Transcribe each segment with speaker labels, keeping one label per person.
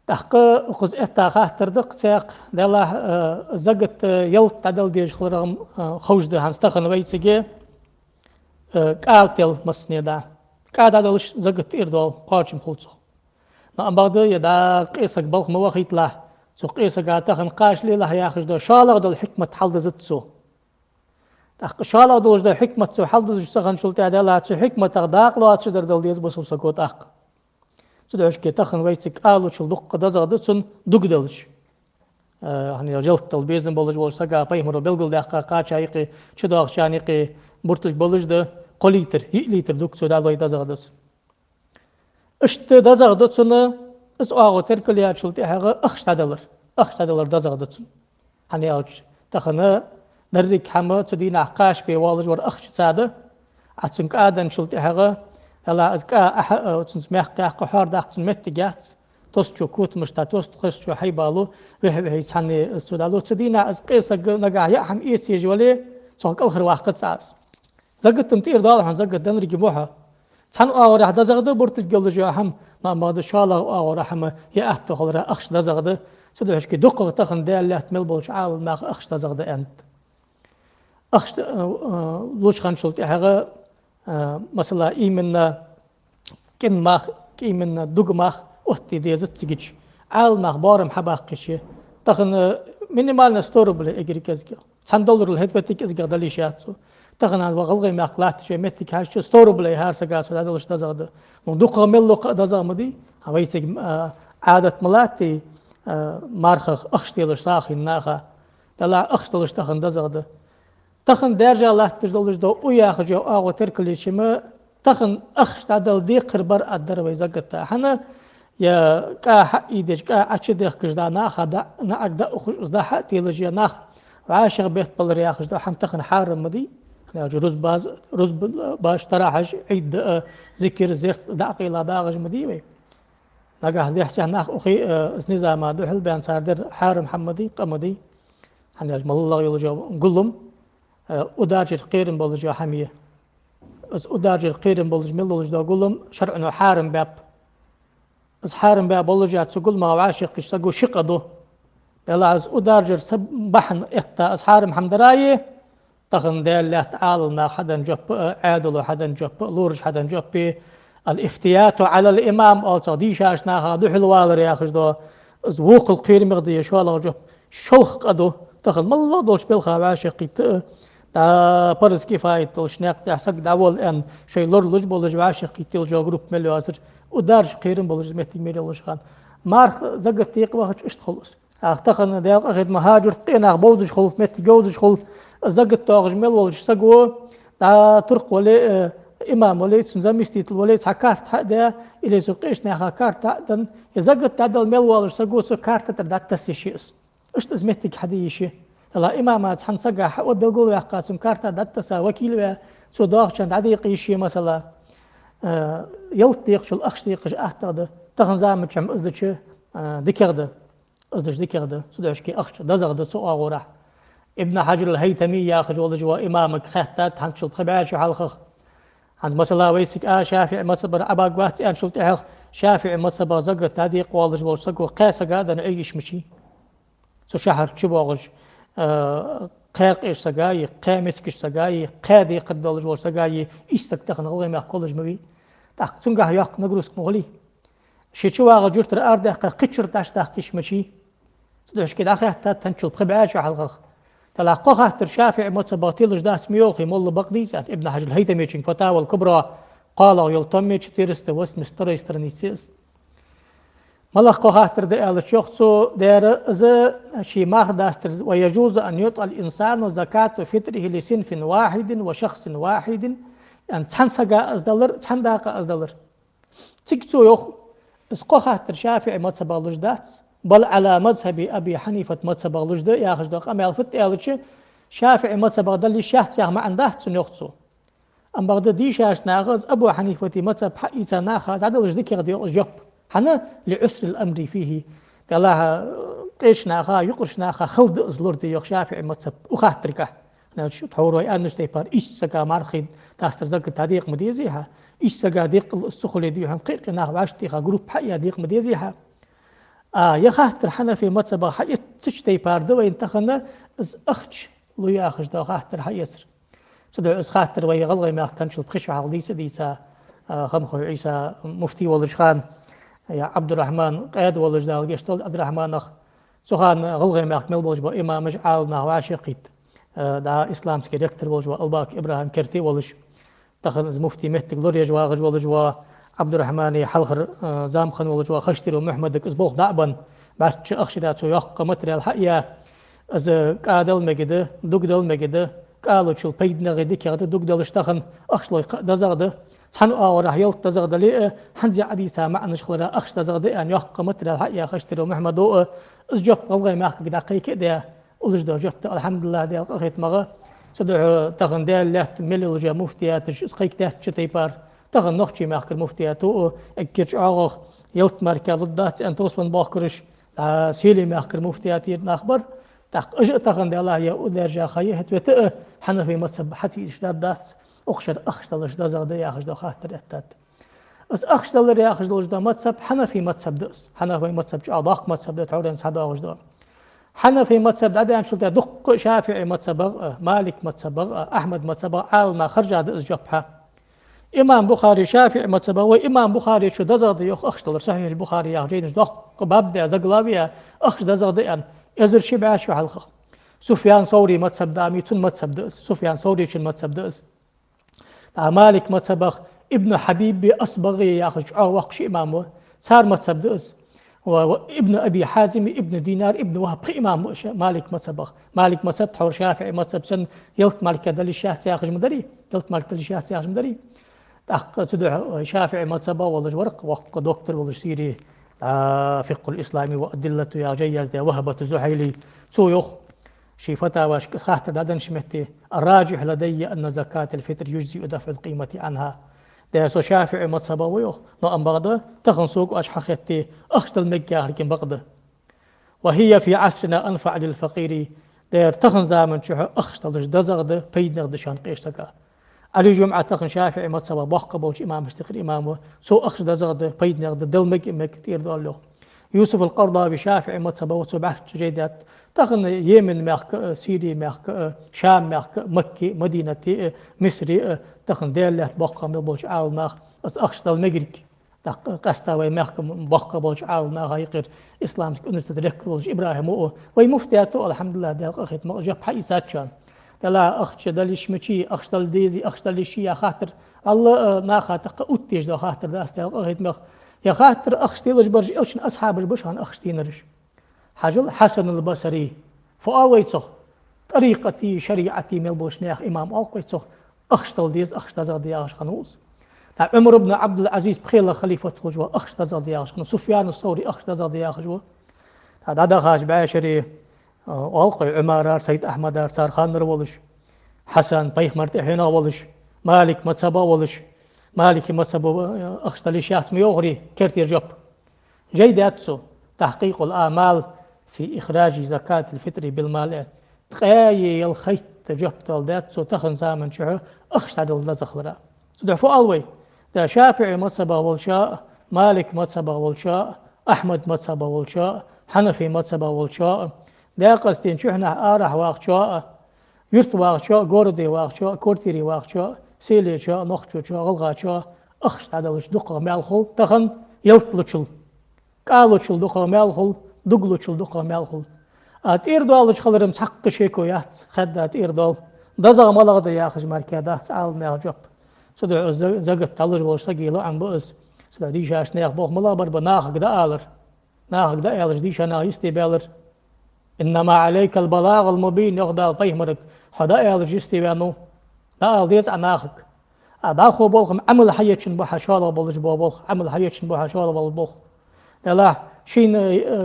Speaker 1: تحقق خز اتاخه تردق ساق دلا زقت يلت تعدل ديش خلرهم خوش ده هنستخن ويتسجي قالتل مسنيدا قاعد عدلش زقت إردول قارشم خلصه ما بعد يدا قيسك بلق مواخيت له سو قيسك عتخن قاش لي له ياخش ده شالغ دل حكمة حل زتسو تحقق شالغ دلش ده حكمة سو حل دلش سخن شلت عدلا سو حكمة تغداق لو أتشدر دل ديز بسو سكوت أحق سدوش كي تخن ويتك آلو شل دق دزغ دتسن دقدلش hani yalttal bezin bolaj bolsa ga paymuro belgul da qaça yiqi çudaq çaniqi burtul bolajdı qoliter liter duk soda loy dazagdas işte dazagdatsını is ağı terkli yaşıltı hağı axşadalar dazagdatsun hani ağaç taxını derrik hamı çudina qaş be walaj war axşadı atsun qadan şultı hağı لا أزكى تسمح قحار داخل متجات توستو كوت مشتاتوس توستو حيبالو وهي ساني السودالو تدينا أزقيس نجا يحم إيس يجولي صنق الخر واحد ساس زقت تمتير ضال عن زقت دنر جبوها سان أور حدا زقد برت الجلد جاهم ما بعد شالا أور حم يأتو خلرا أخش زقد سدوش كي دقة تخن ده اللي تمل بولش عال ما أخش زقد أنت أخش لوش خنشلت حاجة مثلا إيمنا كن ماخ كيمنا دوغ ماخ وقت ديزت تيجي عال ماخ بارم حباق كشي تخن مينيمال نستورو بلا اجري كزغ $100 الهدفتك ازغ دليشاتسو تخن على غلغي ماخ لات شي متك هاش ستورو بلا هار سغاسو دلش دزغد من دوق ملو دزغمدي هويتك عادة ملاتي مارخ اخشتيلش ساخي ناخا دلا اخشتلش تخن دزغد تخن درجة الله تجدولش دو ويا خجو اغو تركليشما تخن أخش تعدل دي قربر أدر ويزقتا حنا يا كا حقيدش كا أشدخ كجدا ناخ دا نأجدا أخش دا حق تيلجيا ناخ وعاشق بيت بالرياخ دا حم تخن حارم مدي يعني رز باش تراحش عيد ذكر زيخ داقيلا داغج مدي وي نجاح دي حسين ناخ أخي سنيزا ما دوحل بان صادر حارم محمدي قمدي حنا أجمل الله يلجو قلهم وداجر قيرن بالجو حميه از ادارج قيرن بولج ملولج دا قولم شرعنا حارم باب از حارم باب بولج تقول ما عاشق يشتقو شقدو يلا از ادارج بحن اتا از حارم حمدرايه تخن دال الله تعالى ما حدا جب عادل وحدا جب لورج حدا جب الافتيات على الامام او صديش اشنا هادو حلوالر يا اخي دو از وق القير مغدي شو الله جب شلخ قدو تخن مالله دوش بالخا عاشق تا برز كفاية تلشناق تحسق داول أن شيء لورلج بولج عاشق يتيل جو جروب مليو أزر ودارج قيرن بولج متي مليولج خان مارخ زقت تيق واحد إشت خلص أختخن ديال أخذ مهاجر قينا بولج خل متي جوزج خل زقت تاغج ملولج سقو تا ترق ولي إمام ولي تنزمستيت ولي تحكارت هذا إلى سوقيش ناخا كارت دن يزقت تعدل ملولج سقو سو كارت تردات تسيشيس إشت زمتك حديشي لا إمامات حنسجع حود بقول يا قاسم كارتا دتسا وكيل سو داخشان عديق يشي مثلا يلتيق شو الأخش ديقش أحتقد تخن زامن شم أزدش ذكرده أزدش ذكرده سوداش كي أخش دزغد سو أغورح ابن حجر الهيثمي يا أخج والله جوا إمامك خاتات حنشل خبعاش حلخ عند مثلا ويسك شافعي مصبر أبا قوات أن شلت شافعي مصبر زقت عديق والله جوا سقو قاسة قاعدة نعيش مشي سو شهر شبوغج قاق إيش سجاي قامت كش سجاي قادي قد دلج ور سجاي استكتخن غلي ما كلج مبي تاق تنجح ياق نجروس مغلي شي شو واغ جورتر أرد قشر تاش تاقيش مشي سدوش كده أخي حتى تنشل بخبعاش على تلاقوها ترشافع متصباتيلج داس ميوخي مول بقديس ابن حجر الهيثمي تشين فتاوى الكبرى قال يلتمي تشتيرست وسمستر يسترنيسيس ملقوها ترد الشخص دير ز شي ماخ داستر ويجوز أن يعطى الإنسان زكاة فطره لصنف واحد وشخص واحد يعني تحنسجا أزدلر تحنداق أزدلر تكتو يخ اسقوها ترشافع متصبالوج دات بل على مذهب أبي حنيفة متصبالوج دا يا خجدق أما الفت يالش شافع متصبال لي شخص يا ما عنده تنيختو أم بغدا دي شاش ناغز أبو حنيفة متصب حقيقة ناخذ عدلج ذكر دي جب حنا لعسر الأمر فيه قالها قيش ناخا يقرش ناخا خلد أزلور دي يخ شافع متصب وخاطرك نشو تحوروا أنش تيبار إيش سكا مارخين تاستر زك تاديق مديزيها إيش سكا ديق السخل دي حقيقة ناخ واشتيها جروب حقيقة ديق مديزيها يخاطر حنفي متصبغ حيت تشتي بارد وين تخنا أخش لو ياخش دو خاطر حيسر سدع خاطر ويا غلغي ما تنشل بخش عقلي سديسا خمخو عيسى مفتي ولجخان يا عبد الرحمن قيد ولجدال جشتول عبد الرحمن أخ سخان غلغي ما مل بولج بو إمام مجعل ما واشقيت دا إسلام سكريكتر ولج الباك إبراهيم كرتي ولج تخن مفتي مهتك لوريا جواغج ولج عبد الرحمن حلخر زام خن ولج خشتر ومحمد اسبوخ دعبا بعد أخشدات يق متر الحقيقة از قادل مجده دقدل مجده قالوا شو بيدنا غديك يا دقدل اشتخن أخشلو دزغده سحن وراه يلت دزغده لي حنزي عدي سامع نشخلنا أخش دزغده أن يق متر الحقيقة خشتر ومحمد از جب والله ما أخذ دقيقة ده ولج ده جبت الحمد لله ده أخذت مغه سدع تغن ده له ملي وجا مفتيات سقيك ده شتيبار تغن نخشي ما أخذ مفتياتو أكيد عاغ يلت مركز ضدات أن توصل باكرش سيلي ما أخذ مفتياتي نخبر تغن ده الله يا ودرجة خيه توت حنفي متصب حتى إشتاد دات أخشر أخشتلش ده زغده يا أخش ده خاطر أتات بس أخشتل يا أخش ده متصب حنفي متصب دس حنفي متصب أضاق متصب ده تعورن صدا أخش ده حنفي متصب ده أنا شلت دق شافعي متصب مالك متصب أحمد متصب عال ما خرج هذا الجبهة إمام بخاري شافعي متصب وإمام بخاري شو ده زغده يخ أخشتل صحيح البخاري يا جينش دق بابدا زغلابيا أخش ده زغده أن يزر شبع شو حلقه سفيان ثوري متصب دامي تن متصب دس سفيان ثوري شن متصب دس مالك متصبخ ابن حبيب بأصبغي يا أخي وقش إمامه صار متصب دس وابن أبي حازم ابن دينار ابن وهب إمام مالك متصبخ مالك متصب حور شافعي متصب سن يلت مالك دل الشاه سياخج مدري يلت مالك دل الشاه سياخج مدري تحق تدع شافعي متصب والله ورق وقت دكتور والله سيري فقه الإسلامي وأدلته يا جيز ده وهبة زحيلي سويخ شي فتاوى خاطر دادن شمتي الراجح لدي أن زكاة الفطر يجزي دفع القيمة عنها ده سو شافعي متصبويخ لو أن بغده تخن سوق أشحختي أخشت المجاه لكن بغده وهي في عصرنا أنفع للفقير دير تخن زامن شو أخشت دزغده بيد نغدشان قيشتك علي جمعة تخن شافعي متصبا بوحق بوش إمام اشتخر إمامه سو أخشت دزغده بيد نغده دل مج كتير دولو يوسف القرضاوي شافعي متصبا وسبعة جيدات تخن يمن ماك سيري ماك شام ماك مكي مدينة مصري تخن ديلة بوحق بوش عال ماك أخشت المجرك قستاوي ماك بوحق بوش عال ماك هيقر إسلام نستدرك بوش إبراهيم ويمفتياتو الحمد لله ده أخت جاب حيسات شان تلا أخش دلش مشي أخش دل ديزي أخش دلش يا خاطر الله ناخاتك أوتيش ده خاطر ده أستيل أخت مخ يا خاطر أخش تيلش برج إلشن أصحاب البشان أخش تينرش حجل حسن البصري فأويته طريقتي شريعتي من البوشنيخ إمام أوقيته أخش دل ديز أخش دل دياش خنوز عمر بن عبد العزيز بخيل خليفة خجوة أخش دل دياش خنوز سفيان الثوري أخش دل دياش خجوة هذا خاش بعشري والقي عمارة سيد أحمد صار خان ولش حسن بيخ مرتاحين ولش مالك متصبا ولش مالك متصبا أخشتلي شخص ميوغري كرتير جب جيداتسو تحقيق الآمال في إخراج زكاة الفطر بالمال تقاي الخيط جبت الداتسو تخن زامن شعو أخشتل الزخرة تدعفو ألوي دا شافعي متصبا والشاء مالك متصبا والشاء أحمد متصبا والشاء حنفي متصبا والشاء ده قصدين شو احنا آرح واقشاء يرت واقشاء قوردي واقشاء كورتيري واقشاء سيلي شاء نخشو شاء غلغا شاء أخشت عدلش دقا مالخل تخن يلطلشل قالوشل دقا مالخل دقلوشل دقا مالخل إيردوالش خلرم حق شيكويات خدات إيردوال دزا ملغدا ياخج مركادات عال مالجب سدع زقت تلج والش سقيلو عن بؤس سدع ديشاش نيخ بوخ ملابر بناخق دا آلر ناخق دا آلش ديشانا يستي بالر إنما عليك البلاغ المبين يغدى طيمرك حدا آلش يستي بانو دا آل ديز عناخق داخو بولخم عمل حياتشن بوحا شوالا بولش بوبولخ عمل حياتشن بوحا شوالا بولبولخ لا شين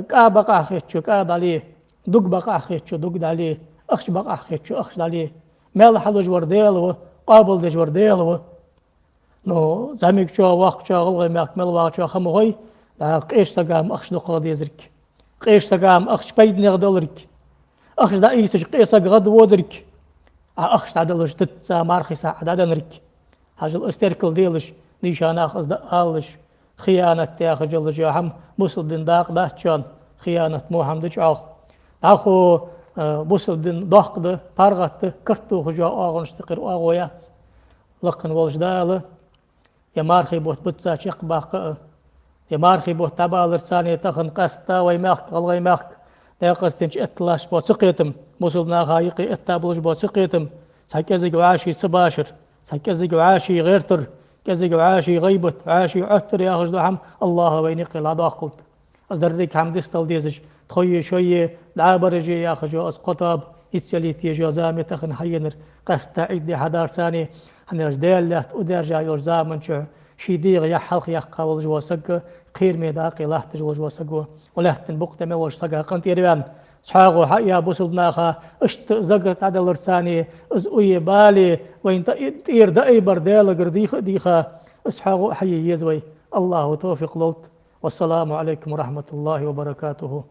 Speaker 1: كابق أخيتشو كاب عليه دق بقى أخيتشو دق داليه أخش بقى أخيتشو أخش داليه مال حلو جور ديلو قابل دي جور ديلو نو زميك شو وقت شو غلغي ماك مال وقت شو خمغي دا قيش سقام أخش دقا ديزرك قيش سقام أخش بيد نغدلرك أخش دا إيسج قيسق غد ودرك أخش عدلش تتسا مارخي ساعد عدنرك هاجل استركل ديلش ديشان أخذ دا آلش خيانة يا أخي جل جاهم مسلم داق ده جان خيانة محمد جاء أخو مسلم داق ده برغت كرتو خجا آغن استقر آغويات لكن والجدال يا مارخي بوت بتسا شق باق يا مارخي بوت تبع لرساني تخن قستا ويماك غلغي ماك دا قستنش اتلاش بوت سقيتم مسلمنا خايقي اتابلوش بوت سقيتم سكزق عاشي سباشر سكزق عاشي غيرتر كزق عاشي غيبت عاشي عتر يا خجدهم الله وينقي لا داقلت أدرك هم دستال ديزج تخوي شوية دعابرجي يا خجو أسقطاب إسياليتي جوزامي تخن حينر قستا عيد حدار ثاني هنرج ديالات ودرجا يرزامن شو شيديغ يا حلق يا قاول جوا سق خير ميداقي لحت جوا سقوا ولحتن بقت ملوش سقا قنت يريان شاغو يا بوسلناخا اشت زقت عدل رساني ازقوي بالي وين تير دأي بردال قرديخ ديخا اسحاغو حي يزوي الله توفيق لوت والسلام عليكم ورحمة الله وبركاته